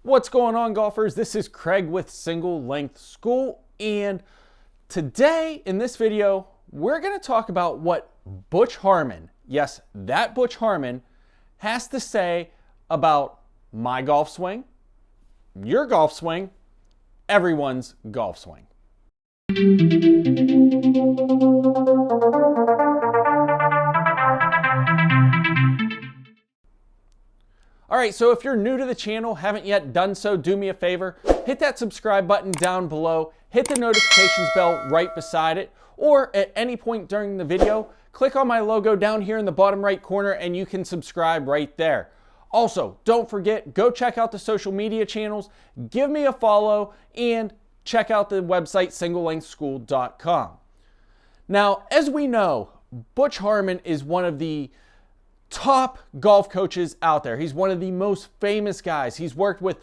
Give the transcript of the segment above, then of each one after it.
What's going on, golfers? This is Craig with Single Length School, and today in this video we're going to talk about what Butch Harmon, yes, that Butch Harmon, has to say about my golf swing, your golf swing, everyone's golf swing. All right, so if you're new to the channel, haven't yet done so, do me a favor, hit that subscribe button down below, hit the notifications bell right beside it, or at any point during the video, click on my logo down here in the bottom right corner and you can subscribe right there. Also, don't forget, go check out the social media channels, give me a follow, and check out the website singlelengthschool.com. Now, as we know, Butch Harmon is one of the top golf coaches out there. He's one of the most famous guys. He's worked with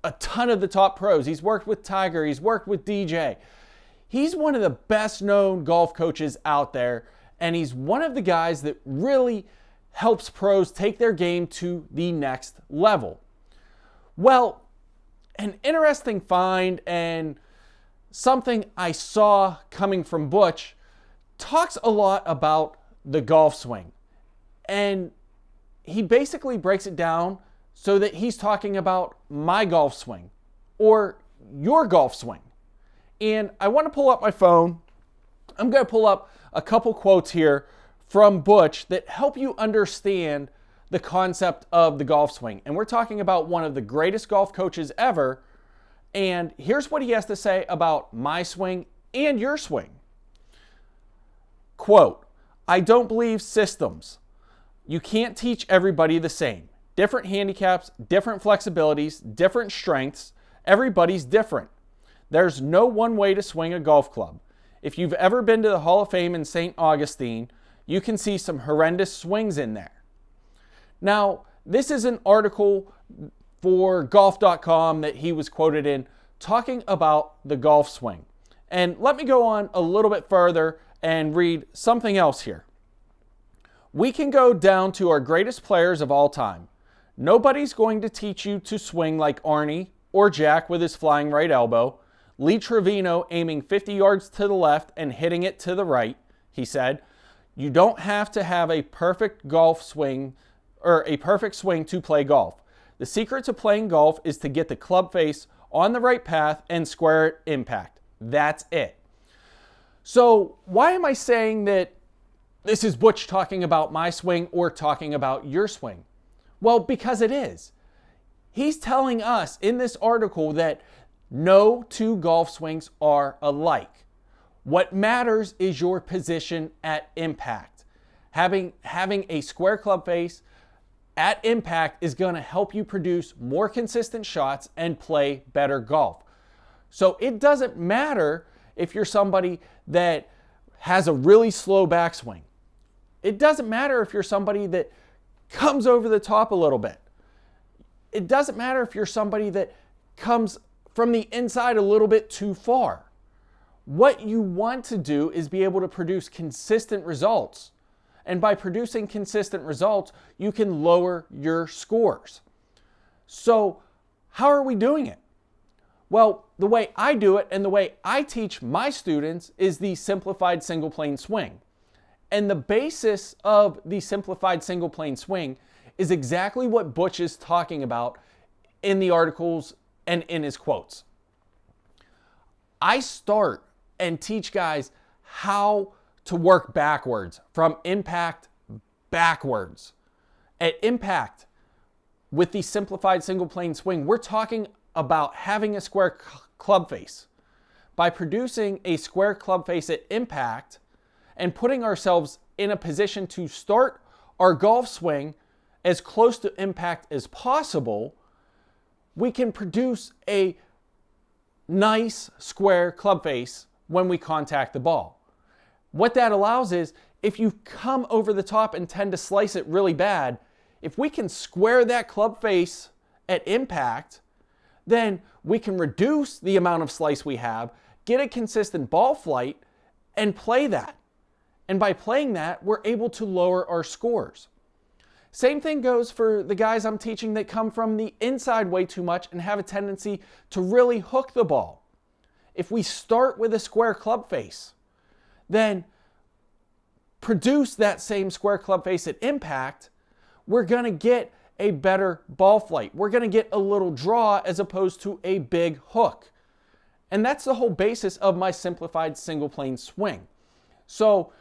a ton of the top pros. He's worked with Tiger. He's worked with DJ. He's one of the best known golf coaches out there, and he's one of the guys that really helps pros take their game to the next level. Well, an interesting find and something I saw coming from Butch talks a lot about the golf swing. And he basically breaks it down so that he's talking about my golf swing or your golf swing. And I want to pull up my phone. I'm going to pull up a couple quotes here from Butch that help you understand the concept of the golf swing. And we're talking about one of the greatest golf coaches ever. And here's what he has to say about my swing and your swing. Quote, "I don't believe systems. You can't teach everybody the same. Different handicaps, different flexibilities, different strengths. Everybody's different. There's no one way to swing a golf club. If you've ever been to the Hall of Fame in St. Augustine, you can see some horrendous swings in there." Now, this is an article for golf.com that he was quoted in talking about the golf swing. And let me go on a little bit further and read something else here. "We can go down to our greatest players of all time. Nobody's going to teach you to swing like Arnie or Jack with his flying right elbow, Lee Trevino aiming 50 yards to the left and hitting it to the right," he said. "You don't have to have a perfect golf swing or a perfect swing to play golf. The secret to playing golf is to get the club face on the right path and square at impact. That's it." So why am I saying that this is Butch talking about my swing or talking about your swing? Well, because it is. He's telling us in this article that no two golf swings are alike. What matters is your position at impact. Having a square club face at impact is going to help you produce more consistent shots and play better golf. So it doesn't matter if you're somebody that has a really slow backswing. It doesn't matter if you're somebody that comes over the top a little bit. It doesn't matter if you're somebody that comes from the inside a little bit too far. What you want to do is be able to produce consistent results. And by producing consistent results, you can lower your scores. So how are we doing it? Well, the way I do it and the way I teach my students is the Simplified Single Plane swing. And the basis of the Simplified Single Plane swing is exactly what Butch is talking about in the articles and in his quotes. I start and teach guys how to work backwards, from impact backwards. At impact, with the Simplified Single Plane swing, we're talking about having a square club face. By producing a square club face at impact and putting ourselves in a position to start our golf swing as close to impact as possible, we can produce a nice square club face when we contact the ball. What that allows is, if you come over the top and tend to slice it really bad, if we can square that club face at impact, then we can reduce the amount of slice we have, get a consistent ball flight, and play that. And by playing that, we're able to lower our scores. Same thing goes for the guys I'm teaching that come from the inside way too much and have a tendency to really hook the ball. If we start with a square club face, then produce that same square club face at impact, we're going to get a better ball flight. We're going to get a little draw as opposed to a big hook. And that's the whole basis of my simplified single plane swing. So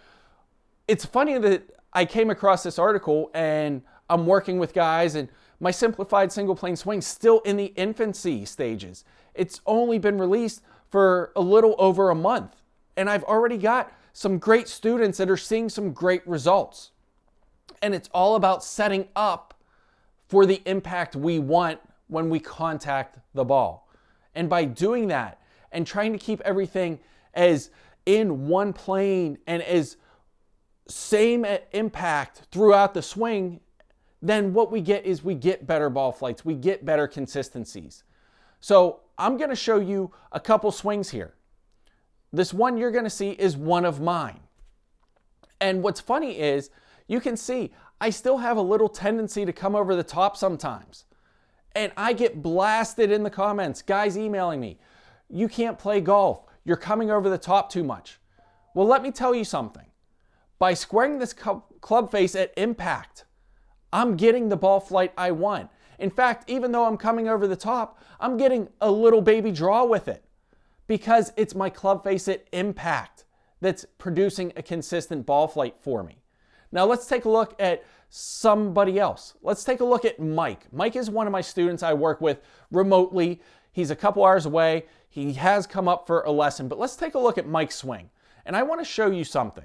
it's funny that I came across this article and I'm working with guys and my simplified single plane swing still in the infancy stages. It's only been released for a little over a month. And I've already got some great students that are seeing some great results. And it's all about setting up for the impact we want when we contact the ball. And by doing that and trying to keep everything as in one plane and as same impact throughout the swing, then what we get is we get better ball flights. We get better consistencies. So I'm going to show you a couple swings here. This one you're going to see is one of mine. And what's funny is you can see I still have a little tendency to come over the top sometimes. And I get blasted in the comments, guys emailing me, you can't play golf. You're coming over the top too much. Well, let me tell you something. By squaring this club face at impact, I'm getting the ball flight I want. In fact, even though I'm coming over the top, I'm getting a little baby draw with it because it's my club face at impact that's producing a consistent ball flight for me. Now let's take a look at somebody else. Let's take a look at Mike. Mike is one of my students I work with remotely. He's a couple hours away. He has come up for a lesson, but let's take a look at Mike's swing. And I want to show you something.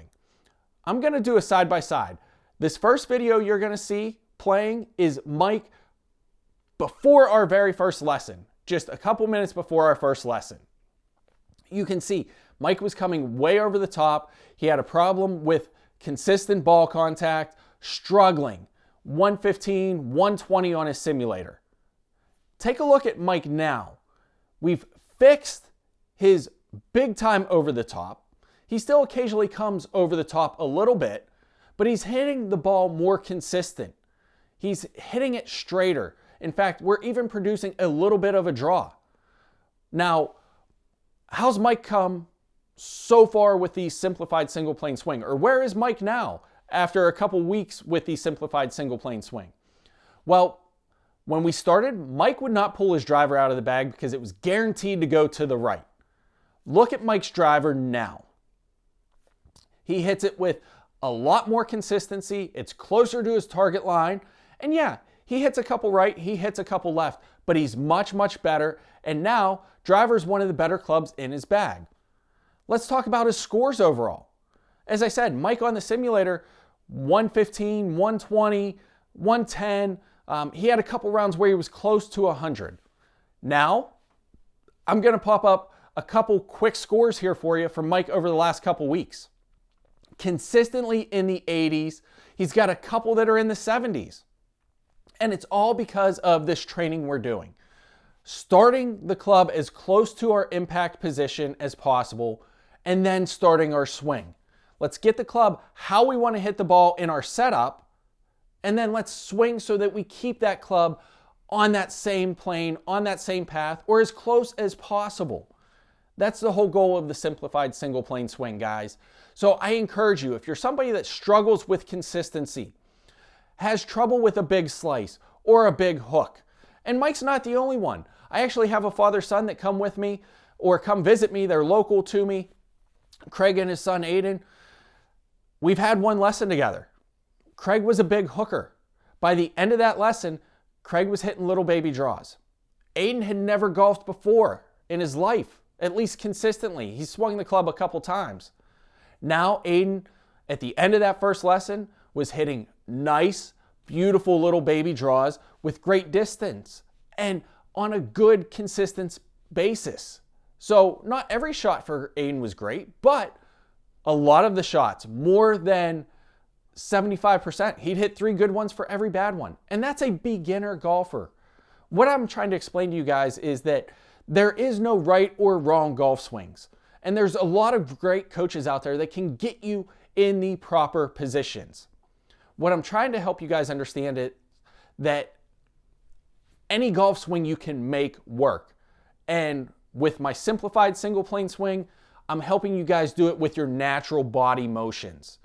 I'm going to do a side-by-side. This first video you're going to see playing is Mike before our very first lesson, just a couple minutes before our first lesson. You can see Mike was coming way over the top. He had a problem with consistent ball contact, struggling, 115, 120 on his simulator. Take a look at Mike now. We've fixed his big time over the top. He still occasionally comes over the top a little bit, but he's hitting the ball more consistent. He's hitting it straighter. In fact, we're even producing a little bit of a draw. Now, how's Mike come so far with the simplified single plane swing? Or where is Mike now after a couple weeks with the simplified single plane swing? Well, when we started, Mike would not pull his driver out of the bag because it was guaranteed to go to the right. Look at Mike's driver now. He hits it with a lot more consistency. It's closer to his target line. And yeah, he hits a couple right, he hits a couple left, but he's much, much better. And now, driver's one of the better clubs in his bag. Let's talk about his scores overall. As I said, Mike on the simulator, 115, 120, 110. He had a couple rounds where he was close to 100. Now, I'm going to pop up a couple quick scores here for you from Mike over the last couple weeks. Consistently in the 80s. He's got a couple that are in the 70s. And it's all because of this training we're doing. Starting the club as close to our impact position as possible, and then starting our swing. Let's get the club how we want to hit the ball in our setup, and then let's swing so that we keep that club on that same plane, on that same path, or as close as possible. That's the whole goal of the simplified single plane swing, guys. So I encourage you, if you're somebody that struggles with consistency, has trouble with a big slice or a big hook, and Mike's not the only one. I actually have a father-son that come with me or come visit me. They're local to me. Craig and his son, Aiden. We've had one lesson together. Craig was a big hooker. By the end of that lesson, Craig was hitting little baby draws. Aiden had never golfed before in his life, at least consistently. He swung the club a couple times. Now Aiden, at the end of that first lesson, was hitting nice, beautiful little baby draws with great distance and on a good, consistent basis. So not every shot for Aiden was great, but a lot of the shots, more than 75%. He'd hit 3 good ones for every bad one. And that's a beginner golfer. What I'm trying to explain to you guys is that there is no right or wrong golf swings. And there's a lot of great coaches out there that can get you in the proper positions. What I'm trying to help you guys understand is that any golf swing you can make work. And with my simplified single plane swing, I'm helping you guys do it with your natural body motions.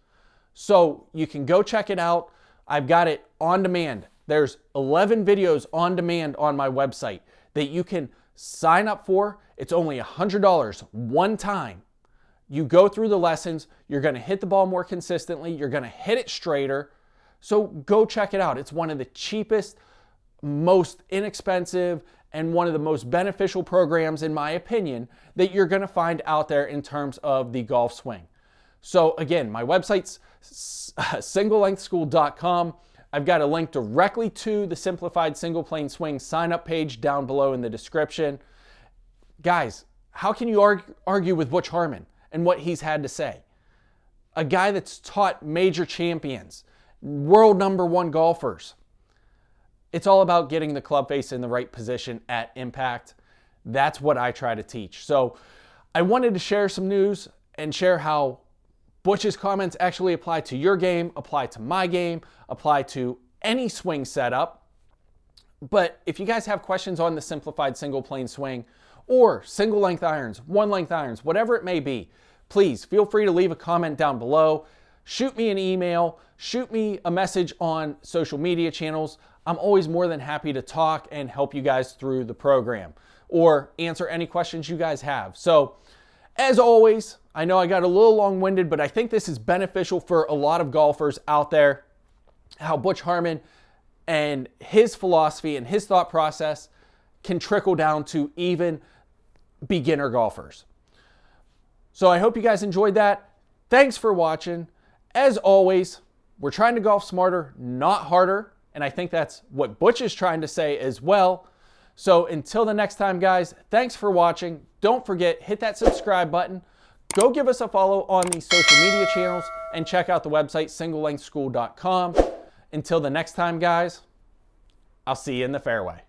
So you can go check it out. I've got it on demand. There's 11 videos on demand on my website that you can sign up for. It's only $100 one time. You go through the lessons. You're going to hit the ball more consistently. You're going to hit it straighter. So go check it out. It's one of the cheapest, most inexpensive, and one of the most beneficial programs, in my opinion, that you're going to find out there in terms of the golf swing. So again, my website's singlelengthschool.com. I've got a link directly to the Simplified Single Plane Swing sign-up page down below in the description. Guys, how can you argue with Butch Harmon and what he's had to say? A guy that's taught major champions, world #1 golfers. It's all about getting the club face in the right position at impact. That's what I try to teach. So I wanted to share some news and share how Butch's comments actually apply to your game, apply to my game, apply to any swing setup. But if you guys have questions on the simplified single plane swing or single length irons, one length irons, whatever it may be, please feel free to leave a comment down below. Shoot me an email, shoot me a message on social media channels. I'm always more than happy to talk and help you guys through the program or answer any questions you guys have. So as always, I know I got a little long-winded, but I think this is beneficial for a lot of golfers out there, how Butch Harmon and his philosophy and his thought process can trickle down to even beginner golfers. So I hope you guys enjoyed that. Thanks for watching. As always, we're trying to golf smarter, not harder. And I think that's what Butch is trying to say as well. So until the next time, guys, thanks for watching. Don't forget, hit that subscribe button. Go give us a follow on the social media channels and check out the website, singlelengthschool.com. Until the next time, guys, I'll see you in the fairway.